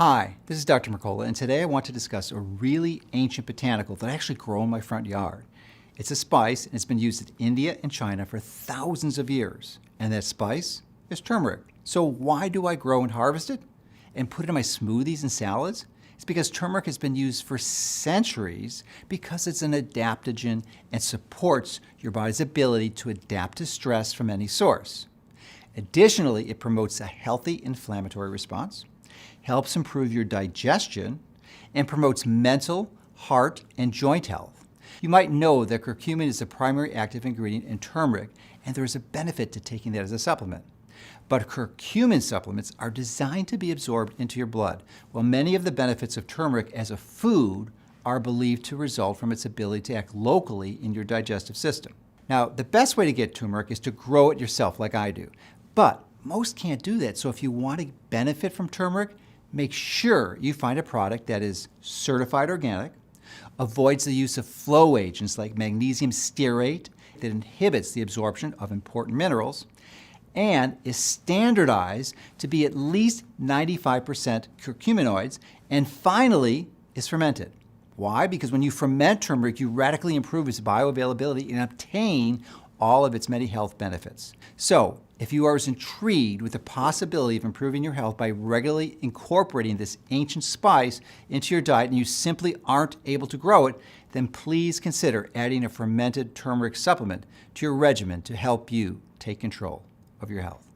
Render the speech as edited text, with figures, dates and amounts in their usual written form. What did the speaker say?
Hi, this is Dr. Mercola, and today I want to discuss a really ancient botanical that I actually grow in my front yard. It's a spice, and it's been used in India and China for thousands of years. And that spice is turmeric. So why do I grow and harvest it and put it in my smoothies and salads? It's because turmeric has been used for centuries because it's an adaptogen and supports your body's ability to adapt to stress from any source. Additionally, it promotes a healthy inflammatory response, helps improve your digestion, and promotes mental, heart, and joint health. You might know that curcumin is the primary active ingredient in turmeric, and there is a benefit to taking that as a supplement. But curcumin supplements are designed to be absorbed into your blood, while many of the benefits of turmeric as a food are believed to result from its ability to act locally in your digestive system. Now, the best way to get turmeric is to grow it yourself like I do. But most can't do that, so if you want to benefit from turmeric, make sure you find a product that is certified organic, avoids the use of flow agents like magnesium stearate that inhibits the absorption of important minerals, and is standardized to be at least 95% curcuminoids, and finally, is fermented. Why? Because when you ferment turmeric, you radically improve its bioavailability and obtain all of its many health benefits. So, if you are as intrigued with the possibility of improving your health by regularly incorporating this ancient spice into your diet and you simply aren't able to grow it, then please consider adding a fermented turmeric supplement to your regimen to help you take control of your health.